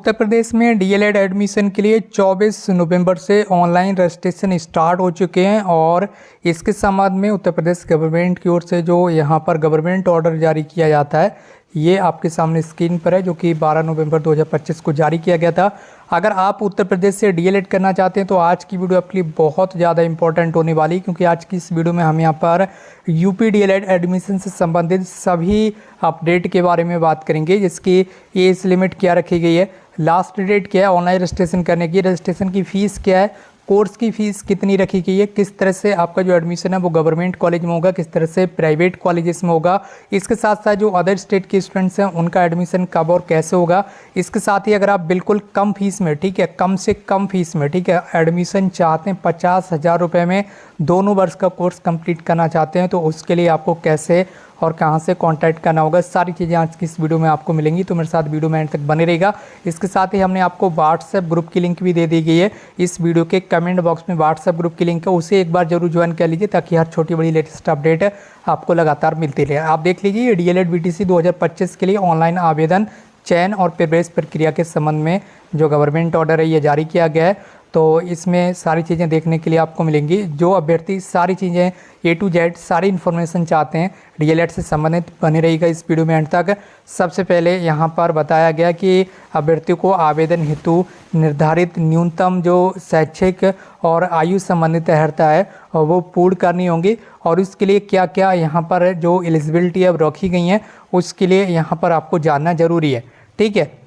उत्तर प्रदेश में DElEd admission के लिए 24 नवंबर से ऑनलाइन रजिस्ट्रेशन स्टार्ट हो चुके हैं और इसके संबंध में उत्तर प्रदेश गवर्नमेंट की ओर से जो यहाँ पर गवर्नमेंट ऑर्डर जारी किया जाता है ये आपके सामने स्क्रीन पर है, जो कि 12 नवंबर 2025 को जारी किया गया था। अगर आप उत्तर प्रदेश से डीएलएड करना चाहते हैं तो आज की वीडियो आपके लिए बहुत ज़्यादा इंपॉर्टेंट होने वाली, क्योंकि आज की इस वीडियो में हम यहाँ पर यूपी डीएलएड एडमिशन से संबंधित सभी अपडेट के बारे में बात करेंगे, जिसकी एज लिमिट क्या रखी गई है, लास्ट डेट क्या है ऑनलाइन रजिस्ट्रेशन करने की, रजिस्ट्रेशन की फ़ीस क्या है, कोर्स की फ़ीस कितनी रखी गई है, किस तरह से आपका जो एडमिशन है वो गवर्नमेंट कॉलेज में होगा, किस तरह से प्राइवेट कॉलेजेस में होगा, इसके साथ साथ जो अदर स्टेट के स्टूडेंट्स हैं उनका एडमिशन कब और कैसे होगा। इसके साथ ही अगर आप बिल्कुल कम फीस में, ठीक है, कम से कम फीस में, ठीक है, एडमिशन चाहते हैं 50,000 रुपये में 2 वर्ष का कोर्स कंप्लीट करना चाहते हैं तो उसके लिए आपको कैसे और कहां से कांटेक्ट करना होगा, सारी चीज़ें आज की इस वीडियो में आपको मिलेंगी। तो मेरे साथ वीडियो में एंड तक बने रहेगा। इसके साथ ही हमने आपको व्हाट्सएप ग्रुप की लिंक भी दे दी गई है। इस वीडियो के कमेंट बॉक्स में व्हाट्सएप ग्रुप की लिंक है, उसे एक बार जरूर ज्वाइन कर लीजिए ताकि हर छोटी बड़ी लेटेस्ट अपडेट आपको लगातार मिलती रहे। आप देख लीजिए डीएलएड बीटीसी 2025 के लिए ऑनलाइन आवेदन चयन और प्रवेश प्रक्रिया के संबंध में जो गवर्नमेंट ऑर्डर है ये जारी किया गया है। तो इसमें सारी चीज़ें देखने के लिए आपको मिलेंगी। जो अभ्यर्थी सारी चीज़ें A to Z सारी इन्फॉर्मेशन चाहते हैं डीएलएड से संबंधित, बने रहेगा इस वीडियो में एंड तक। सबसे पहले यहाँ पर बताया गया कि अभ्यर्थियों को आवेदन हेतु निर्धारित न्यूनतम जो शैक्षिक और आयु संबंधित अर्हता है वो पूर्ण करनी होंगी, और उसके लिए क्या क्या यहाँ पर जो एलिजिबिलिटी अब रखी गई हैं उसके लिए यहाँ पर आपको जानना ज़रूरी है। ठीक है,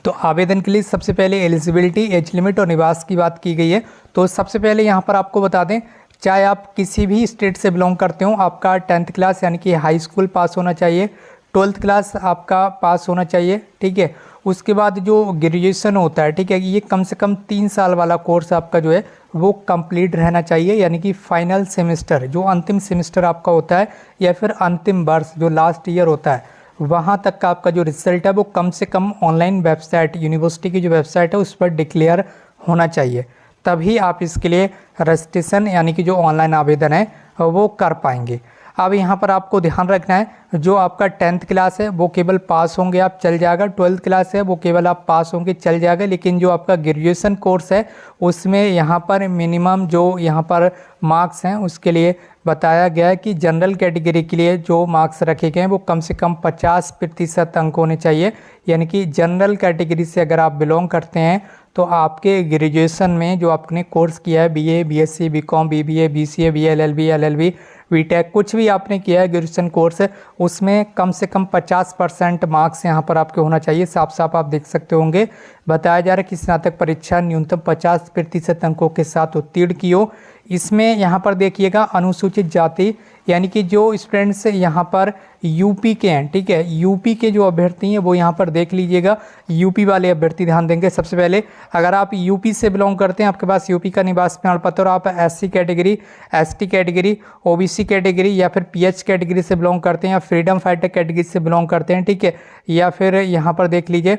तो आवेदन के लिए सबसे पहले एलिजिबिलिटी, एज लिमिट और निवास की बात की गई है। तो सबसे पहले यहाँ पर आपको बता दें, चाहे आप किसी भी स्टेट से बिलोंग करते हो, आपका 10th क्लास यानी कि हाई स्कूल पास होना चाहिए, 12th क्लास आपका पास होना चाहिए। ठीक है, उसके बाद जो ग्रेजुएशन होता है, ठीक है, ये कम से कम 3 साल वाला कोर्स आपका जो है वो कंप्लीट रहना चाहिए, यानी कि फाइनल सेमेस्टर जो अंतिम सेमेस्टर आपका होता है या फिर अंतिम वर्ष जो लास्ट ईयर होता है वहाँ तक का आपका जो रिजल्ट है वो कम से कम ऑनलाइन वेबसाइट, यूनिवर्सिटी की जो वेबसाइट है उस पर डिक्लेयर होना चाहिए, तभी आप इसके लिए रजिस्ट्रेशन यानी कि जो ऑनलाइन आवेदन है वो कर पाएंगे। अब यहाँ पर आपको ध्यान रखना है, जो आपका 10th क्लास है वो केवल पास होंगे आप चल जाएगा, 12th क्लास है वो केवल आप पास होंगे चल जाएगा, लेकिन जो आपका ग्रेजुएशन कोर्स है उसमें यहाँ पर मिनिमम जो यहाँ पर मार्क्स हैं उसके लिए बताया गया है कि जनरल कैटेगरी के लिए जो मार्क्स रखे गए हैं वो कम से कम 50% अंक होने चाहिए। यानी कि जनरल कैटेगरी से अगर आप बिलोंग करते हैं तो आपके ग्रेजुएशन में जो आपने कोर्स किया है BA, BSc, BCom, BBA, BCA, BLLB, LLB, BTech, कुछ भी आपने किया है ग्रेजुएशन कोर्स उसमें कम से कम 50% मार्क्स यहाँ पर आपके होना चाहिए। साफ साफ आप देख सकते होंगे बताया जा रहा है कि स्नातक परीक्षा न्यूनतम 50% अंकों के साथ उत्तीर्ण की हो। इसमें यहाँ पर देखिएगा अनुसूचित जाति यानी कि जो स्टूडेंट्स यहाँ पर यूपी के हैं, ठीक है, यूपी के जो अभ्यर्थी हैं वो यहाँ पर देख लीजिएगा, यूपी वाले अभ्यर्थी ध्यान देंगे। सबसे पहले अगर आप यूपी से बिलोंग करते हैं, आपके पास यूपी का निवास प्रमाण पत्र और आप SC category, ST category, OBC category या फिर पीएच कैटेगरी से बिलोंग करते हैं या फ्रीडम फाइटर कैटेगरी से बिलोंग करते हैं, ठीक है, या फिर यहाँ पर देख लीजिए,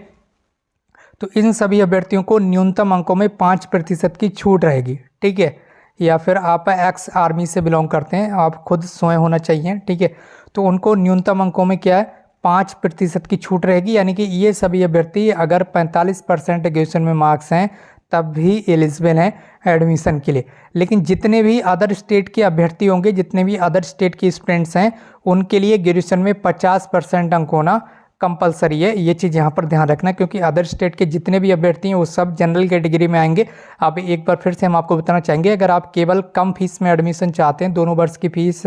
तो इन सभी अभ्यर्थियों को न्यूनतम अंकों में 5% की छूट रहेगी। ठीक है, या फिर आप एक्स आर्मी से बिलोंग करते हैं, आप खुद स्वयं होना चाहिए, ठीक है, तो उनको न्यूनतम अंकों में क्या है 5% की छूट रहेगी। यानी कि ये सभी अभ्यर्थी अगर 45% ग्रेजुएशन में मार्क्स हैं तब भी एलिजिबल हैं एडमिशन के लिए। लेकिन जितने भी अदर स्टेट के अभ्यर्थी होंगे, जितने भी अदर स्टेट के स्टूडेंट्स हैं उनके लिए ग्रेजुएशन में 50% अंक होना कंपलसरी है। ये चीज़ यहाँ पर ध्यान रखना, क्योंकि अदर स्टेट के जितने भी अभ्यर्थी हैं वो सब जनरल कैटेगरी में आएंगे। अब एक बार फिर से हम आपको बताना चाहेंगे, अगर आप केवल कम फीस में एडमिशन चाहते हैं, 2 वर्ष की फ़ीस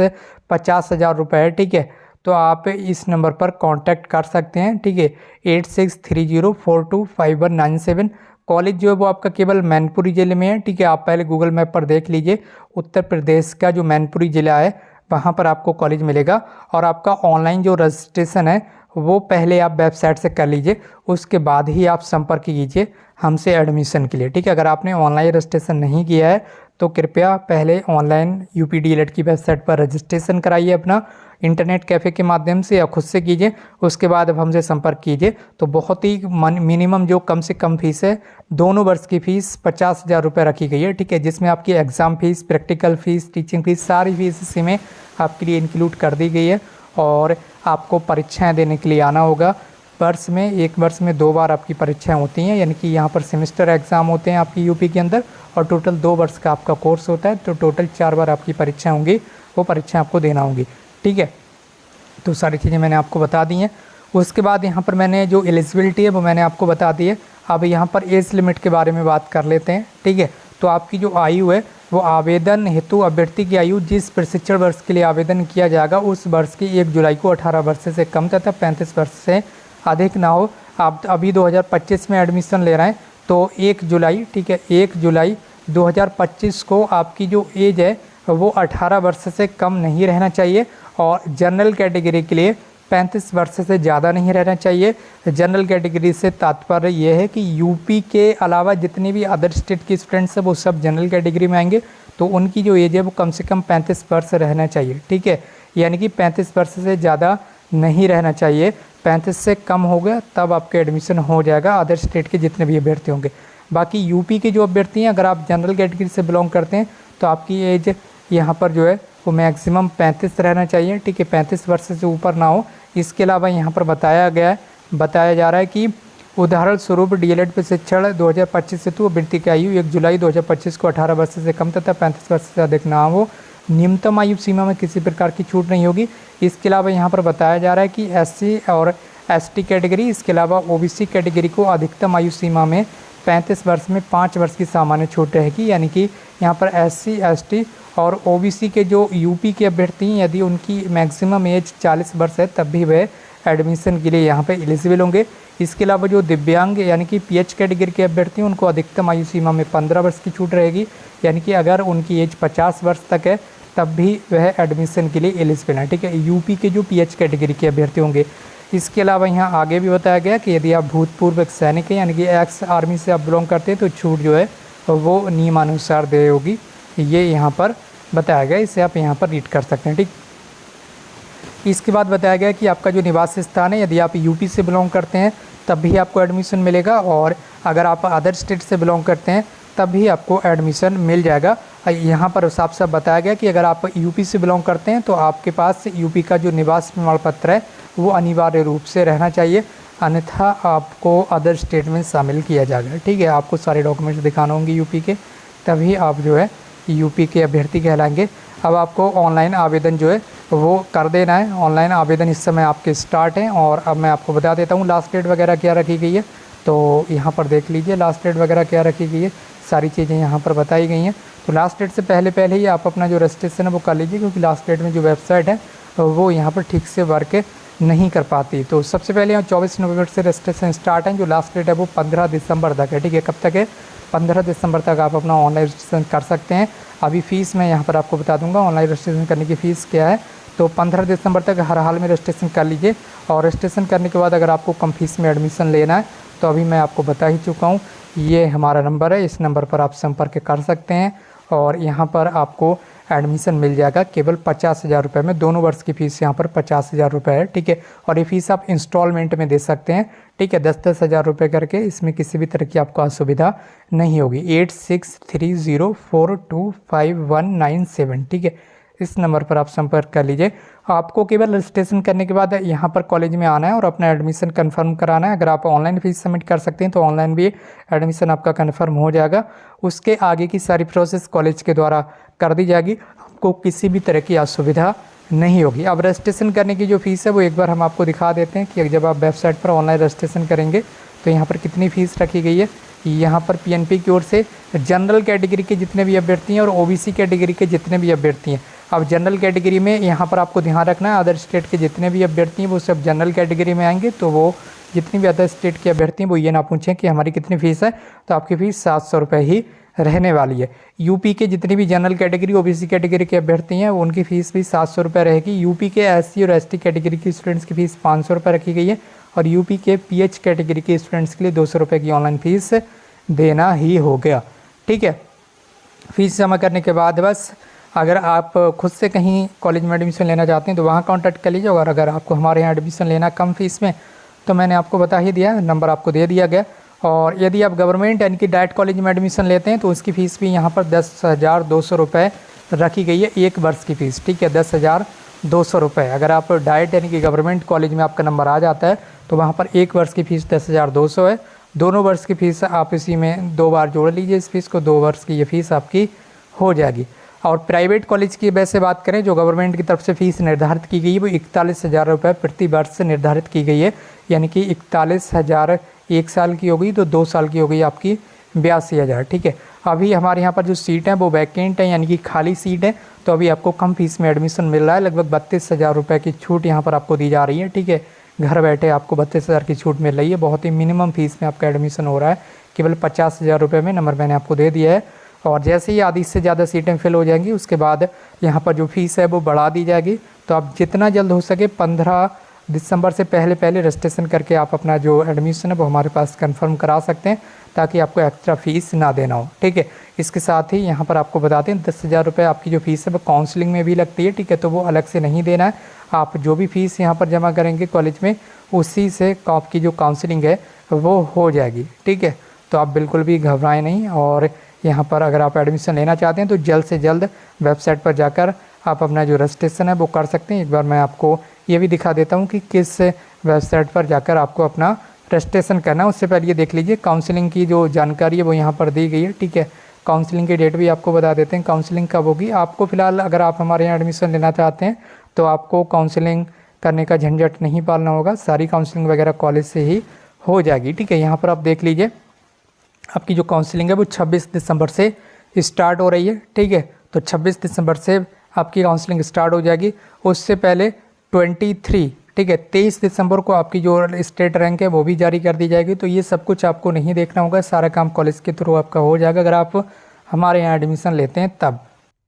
50,000 रुपये है, ठीक है, तो आप इस नंबर पर कांटेक्ट कर सकते हैं, ठीक है, 8630425197। कॉलेज जो है वो आपका केवल मैनपुरी ज़िले में है, ठीक है, आप पहले गूगल मैप पर देख लीजिए, उत्तर प्रदेश का जो मैनपुरी ज़िला है वहाँ पर आपको कॉलेज मिलेगा। और आपका ऑनलाइन जो रजिस्ट्रेशन है वो पहले आप वेबसाइट से कर लीजिए, उसके बाद ही आप संपर्क कीजिए हमसे एडमिशन के लिए। ठीक है, अगर आपने ऑनलाइन रजिस्ट्रेशन नहीं किया है तो कृपया पहले ऑनलाइन यूपी डीएलएड की वेबसाइट पर रजिस्ट्रेशन कराइए अपना, इंटरनेट कैफ़े के माध्यम से या खुद से कीजिए, उसके बाद अब हमसे संपर्क कीजिए। तो बहुत ही मिनिमम जो कम से कम फीस है, 2 वर्ष की फ़ीस 50,000 रुपये रखी गई है, ठीक है, जिसमें आपकी exam fees, practical fees, teaching fees, सारी फीस इसी में आपके लिए इंक्लूड कर दी गई है। और आपको परीक्षाएं देने के लिए आना होगा, वर्ष में, एक वर्ष में 2 बार आपकी परीक्षाएं होती हैं, यानी कि यहाँ पर सेमेस्टर एग्ज़ाम होते हैं आपकी यूपी के अंदर, और टोटल 2 वर्ष का आपका कोर्स होता है, तो टोटल 4 बार आपकी परीक्षाएं होंगी, वो परीक्षा आपको देना होंगी। ठीक है, तो सारी चीज़ें मैंने आपको बता दी हैं। उसके बाद यहाँ पर मैंने जो एलिजिबिलिटी है वो मैंने आपको बता दी है। अब यहाँ पर एज लिमिट के बारे में बात कर लेते हैं। ठीक है, तो आपकी जो आयु है वो आवेदन हेतु अभ्यर्थी की आयु जिस प्रशिक्षण वर्ष के लिए आवेदन किया जाएगा उस वर्ष की 1 जुलाई को 18 वर्ष से कम तथा 35 वर्ष से अधिक ना हो। आप अभी 2025 में एडमिशन ले रहे हैं तो 1 जुलाई, ठीक है, 1 जुलाई 2025 को आपकी जो एज है वो 18 वर्ष से कम नहीं रहना चाहिए, और जनरल कैटेगरी के लिए 35 वर्ष से ज़्यादा नहीं रहना चाहिए। जनरल कैटेगरी से तात्पर्य ये है कि यूपी के अलावा जितने भी अदर स्टेट के स्टूडेंट्स हैं वो सब जनरल कैटेगरी में आएंगे, तो उनकी जो एज है वो कम से कम 35 वर्ष रहना चाहिए। ठीक है, यानी कि 35 वर्ष से ज़्यादा नहीं रहना चाहिए, 35 से कम हो गया तब आपका एडमिशन हो जाएगा अदर स्टेट के जितने भी अभ्यर्थी होंगे। बाकी यूपी के जो अभ्यर्थी हैं, अगर आप जनरल कैटेगरी से बिलोंग करते हैं तो आपकी एज यहाँ पर जो है वो मैक्सिमम 35 रहना चाहिए। ठीक है, 35 वर्ष से ऊपर ना हो। इसके अलावा यहाँ पर बताया जा रहा है कि उदाहरण स्वरूप डीएलएड प्रशिक्षण 2025 हेतु अभ्यर्थी की आयु 1 जुलाई 2025 को 18 वर्ष से कम तथा 35 वर्ष से अधिक ना हो। न्यूनतम आयु सीमा में किसी प्रकार की छूट नहीं होगी। इसके अलावा यहाँ पर बताया जा रहा है कि एससी और एसटी कैटेगरी, इसके अलावा ओबीसी कैटेगरी को अधिकतम आयु सीमा में 35 वर्ष में 5 वर्ष की सामान्य छूट रहेगी। यानी कि यहाँ पर एससी, एसटी और ओबीसी के जो यूपी के अभ्यर्थी हैं, यदि उनकी मैक्सिमम एज 40 वर्ष है तब भी वह एडमिशन के लिए यहाँ पे एलिजिबल होंगे। इसके अलावा जो दिव्यांग यानी कि पीएच कैटेगरी के अभ्यर्थी हैं उनको अधिकतम आयु सीमा में 15 वर्ष की छूट रहेगी। यानी कि अगर उनकी एज 50 वर्ष तक है तब भी वह एडमिशन के लिए एलिजिबल है। ठीक है, यूपी के जो पीएच कैटेगरी के अभ्यर्थी होंगे। इसके अलावा यहाँ आगे भी बताया गया कि यदि आप भूतपूर्व सैनिक हैं यानी कि एक्स आर्मी से आप बिलोंग करते हैं तो छूट जो है वो नियमानुसार दे होगी, ये यहाँ पर बताया गया, इसे आप यहाँ पर रीड कर सकते हैं। ठीक, इसके बाद बताया गया कि आपका जो निवास स्थान है, यदि आप यूपी से बिलोंग करते हैं तब भी आपको एडमिशन मिलेगा, और अगर आप अदर स्टेट से बिलोंग करते हैं तब भी आपको एडमिशन मिल जाएगा। यहाँ पर साफ साफ बताया गया कि अगर आप यूपी से बिलोंग करते हैं तो आपके पास यूपी का जो निवास प्रमाण पत्र है वो अनिवार्य रूप से रहना चाहिए, अन्यथा आपको अदर स्टेट में शामिल किया जाएगा। ठीक है, आपको सारे डॉक्यूमेंट्स दिखाने होंगे यूपी के, तभी आप जो है यूपी के अभ्यर्थी कहलाएंगे। अब आपको ऑनलाइन आवेदन जो है वो कर देना है। ऑनलाइन आवेदन इस समय आपके स्टार्ट हैं, और अब मैं आपको बता देता हूँ लास्ट डेट वगैरह क्या रखी गई है। तो यहाँ पर देख लीजिए लास्ट डेट वगैरह क्या रखी गई है, सारी चीज़ें यहाँ पर बताई गई हैं। तो लास्ट डेट से पहले ही आप अपना जो रजिस्ट्रेशन है वो कर लीजिए, क्योंकि लास्ट डेट में जो वेबसाइट है वो यहाँ पर ठीक से वर्क नहीं कर पाती। तो सबसे पहले यहाँ 24 नवंबर से रजिस्ट्रेशन स्टार्ट है, जो लास्ट डेट है वो 15 दिसंबर तक है। ठीक है, कब तक है? 15 दिसंबर तक आप अपना ऑनलाइन रजिस्ट्रेशन कर सकते हैं। अभी फ़ीस मैं यहाँ पर आपको बता दूंगा, ऑनलाइन रजिस्ट्रेशन करने की फ़ीस क्या है। तो 15 दिसंबर तक हर हाल में रजिस्ट्रेशन कर लीजिए, और रजिस्ट्रेशन करने के बाद अगर आपको कम फीस में एडमिशन लेना है तो अभी मैं आपको बता ही चुका हूँ, ये हमारा नंबर है, इस नंबर पर आप संपर्क कर सकते हैं, और यहाँ पर आपको एडमिशन मिल जाएगा केवल 50,000 रुपये में। दोनों वर्ष की फ़ीस यहाँ पर 50,000 रुपये है। ठीक है, और ये फ़ीस आप इंस्टॉलमेंट में दे सकते हैं। ठीक है, 10-10 हज़ार रुपये करके, इसमें किसी भी तरह की आपको असुविधा नहीं होगी। 8630425197। ठीक है, इस नंबर पर आप संपर्क कर लीजिए। आपको केवल रजिस्ट्रेशन करने के बाद यहाँ पर कॉलेज में आना है और अपना एडमिशन कंफर्म कराना है। अगर आप ऑनलाइन फीस सबमिट कर सकते हैं तो ऑनलाइन भी एडमिशन आपका कंफर्म हो जाएगा। उसके आगे की सारी प्रोसेस कॉलेज के द्वारा कर दी जाएगी, आपको किसी भी तरह की असुविधा नहीं होगी। अब रजिस्ट्रेशन करने की जो फ़ीस है वो एक बार हम आपको दिखा देते हैं कि जब आप वेबसाइट पर ऑनलाइन रजिस्ट्रेशन करेंगे तो यहाँ पर कितनी फ़ीस रखी गई है। यहाँ पर पीएनपी की ओर से जनरल कैटेगरी के जितने भी अभ्यर्थी हैं और ओबीसी कैटेगरी के जितने भी अभ्यर्थी हैं, अब जनरल कैटेगरी में यहाँ पर आपको ध्यान रखना है, अदर स्टेट के जितने भी अभ्यर्थी हैं वो सब जनरल कैटेगरी में आएंगे। तो वो जितनी भी अदर स्टेट के अभ्यर्थी हैं वो ये ना पूछें कि हमारी कितनी फ़ीस है, तो आपकी फ़ीस 700 रुपये ही रहने वाली है। यूपी के जितनी भी जनरल कैटेगरी ओबीसी कैटेगरी के अभ्यर्थी हैं उनकी फ़ीस भी 700 रुपये रहेगी। यूपी के एससी और एसटी कैटेगरी के स्टूडेंट्स की फ़ीस 500 रुपये रखी गई है, और यूपी के पीएच कैटेगरी के स्टूडेंट्स के लिए 200 रुपये की ऑनलाइन फ़ीस देना ही हो गया। ठीक है, फ़ीस जमा करने के बाद बस अगर आप खुद से कहीं कॉलेज में एडमिशन लेना चाहते हैं तो वहाँ कॉन्टैक्ट कर लीजिए, और अगर आपको हमारे यहाँ एडमिशन लेना कम फीस में तो मैंने आपको बता ही दिया, नंबर आपको दे दिया गया। और यदि आप गवर्नमेंट यानी कि डाइट कॉलेज में एडमिशन लेते हैं तो उसकी फ़ीस भी यहाँ पर 10,200 रुपये रखी गई है, एक वर्ष की फ़ीस। ठीक है, 10,200 रुपये। अगर आप डाइट यानी कि गवर्नमेंट कॉलेज में आपका नंबर आ जाता है तो वहाँ पर एक वर्ष की फ़ीस 10,200 है। दोनों वर्ष की फ़ीस आप इसी में 2 बार जोड़ लीजिए इस फीस को, 2 वर्ष की ये फ़ीस आपकी हो जाएगी। और प्राइवेट कॉलेज की वैसे बात करें, जो गवर्नमेंट की तरफ से फ़ीस निर्धारित की गई है वो 41,000 रुपये प्रति वर्ष से निर्धारित की गई है, यानी कि 41,000 1 साल की हो गई, तो 2 साल की हो गई आपकी 82,000। ठीक है, अभी हमारे यहाँ पर जो सीट है वो वैकेंट है, यानी कि खाली सीट है, तो अभी आपको कम फीस में एडमिशन मिल रहा है। लगभग 32,000 रुपये की छूट यहाँ पर आपको दी जा रही है। ठीक है, घर बैठे आपको 32,000 की छूट मिल रही है। बहुत ही मिनिमम फीस में आपका एडमिशन हो रहा है, केवल 50,000 रुपये में। नंबर मैंने आपको दे दिया है। और जैसे ही आधी से ज़्यादा सीटें फिल हो जाएंगी उसके बाद यहाँ पर जो फीस है वो बढ़ा दी जाएगी। तो आप जितना जल्द हो सके 15 दिसंबर से पहले रजिस्ट्रेशन करके आप अपना जो एडमिशन है वो हमारे पास कंफर्म करा सकते हैं, ताकि आपको एक्स्ट्रा फ़ीस ना देना हो। ठीक है, इसके साथ ही यहाँ पर आपको बताते हैं 10,000 रुपये आपकी जो फ़ीस है वो काउंसलिंग में भी लगती है। ठीक है, तो वो अलग से नहीं देना है। आप जो भी फ़ीस यहाँ पर जमा करेंगे कॉलेज में, उसी से आपकी जो काउंसलिंग है वो हो जाएगी। ठीक है, तो आप बिल्कुल भी घबराएं नहीं। और यहाँ पर अगर आप एडमिशन लेना चाहते हैं तो जल्द से जल्द वेबसाइट पर जाकर आप अपना जो रजिस्ट्रेशन है वो कर सकते हैं। एक बार मैं आपको ये भी दिखा देता हूँ कि किस वेबसाइट पर जाकर आपको अपना रजिस्ट्रेशन करना है। उससे पहले ये देख लीजिए काउंसलिंग की जो जानकारी है वो यहाँ पर दी गई है। ठीक है, काउंसलिंग की डेट भी आपको बता देते हैं, काउंसलिंग कब होगी। आपको फ़िलहाल अगर आप हमारे यहाँ एडमिशन लेना चाहते हैं तो आपको काउंसलिंग करने का झंझट नहीं पालना होगा, सारी काउंसलिंग वगैरह कॉलेज से ही हो जाएगी। ठीक है, यहाँ पर आप देख लीजिए आपकी जो काउंसलिंग है वो 26 दिसंबर से स्टार्ट हो रही है। ठीक है, तो 26 दिसंबर से आपकी काउंसलिंग स्टार्ट हो जाएगी। उससे पहले 23 ठीक है 23 दिसंबर को आपकी जो स्टेट रैंक है वो भी जारी कर दी जाएगी। तो ये सब कुछ आपको नहीं देखना होगा, सारा काम कॉलेज के थ्रू आपका हो जाएगा अगर आप हमारे यहाँ एडमिशन लेते हैं तब।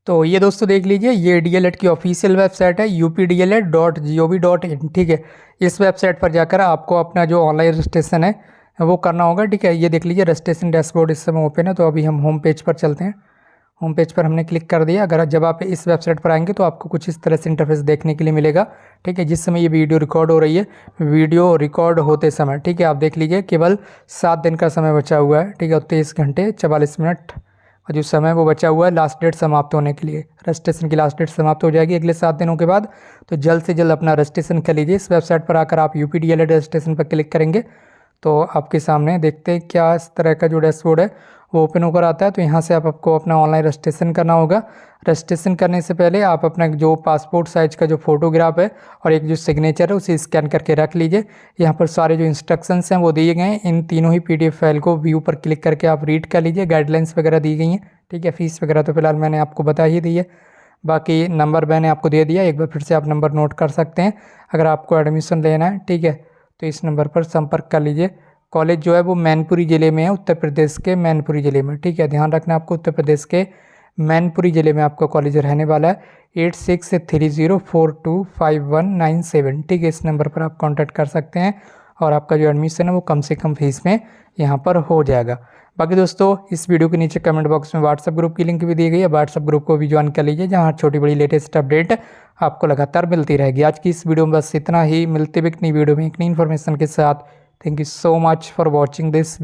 तो ये दोस्तों देख लीजिए, ये DLED की ऑफिशियल वेबसाइट है updled.gov.in। ठीक है, इस वेबसाइट पर जाकर आपको अपना जो ऑनलाइन रजिस्ट्रेशन है वो करना होगा। ठीक है, ये देख लीजिए रजिस्ट्रेशन डैशबोर्ड इस समय ओपन है। तो अभी हम होम पेज पर चलते हैं। होम पेज पर हमने क्लिक कर दिया। अगर जब आप इस वेबसाइट पर आएंगे तो आपको कुछ इस तरह से इंटरफेस देखने के लिए मिलेगा। ठीक है, जिस समय ये वीडियो रिकॉर्ड हो रही है, वीडियो रिकॉर्ड होते समय ठीक है आप देख लीजिए केवल 7 दिन का समय बचा हुआ है। ठीक है, 23 घंटे 44 मिनट और जो समय वो बचा हुआ है लास्ट डेट समाप्त होने के लिए। रजिस्ट्रेशन की लास्ट डेट समाप्त हो जाएगी अगले 7 दिनों के बाद। तो जल्द से जल्द अपना रजिस्ट्रेशन कर लीजिए। इस वेबसाइट पर आकर आप UPDLED रजिस्ट्रेशन पर क्लिक करेंगे तो आपके सामने देखते हैं क्या इस तरह का जो डैशबोर्ड है वो ओपन होकर आता है। तो यहाँ से आपको अपना ऑनलाइन रजिस्ट्रेशन करना होगा। रजिस्ट्रेशन करने से पहले आप अपना जो पासपोर्ट साइज़ का जो फोटोग्राफ है और एक जो सिग्नेचर है उसे स्कैन करके रख लीजिए। यहाँ पर सारे जो इंस्ट्रक्शंस हैं वो दिए गए हैं। इन तीनों ही PDF फाइल को व्यू पर क्लिक करके आप रीड कर लीजिए। गाइडलाइंस वगैरह दी गई हैं। ठीक है, फ़ीस वगैरह तो फिलहाल मैंने आपको बता ही दी है, बाकी नंबर मैंने आपको दे दिया। एक बार फिर से आप नंबर नोट कर सकते हैं अगर आपको एडमिशन लेना है। ठीक है, तो इस नंबर पर संपर्क कर लीजिए। कॉलेज जो है वो मैनपुरी ज़िले में है, उत्तर प्रदेश के मैनपुरी ज़िले में। ठीक है, ध्यान रखना आपको उत्तर प्रदेश के मैनपुरी ज़िले में आपका कॉलेज रहने वाला है। 8630425197। ठीक है, इस नंबर पर आप कांटेक्ट कर सकते हैं और आपका जो एडमिशन है वो कम से कम फीस में यहाँ पर हो जाएगा। बाकी दोस्तों इस वीडियो के नीचे कमेंट बॉक्स में व्हाट्सअप ग्रुप की लिंक भी दी गई है। व्हाट्सअप ग्रुप को भी ज्वाइन कर लीजिए, जहाँ छोटी बड़ी लेटेस्ट अपडेट आपको लगातार मिलती रहेगी। आज की इस वीडियो में बस इतना ही। मिलते भी एक नई वीडियो में एक नई इन्फॉर्मेशन के साथ। Thank you so much for watching this video.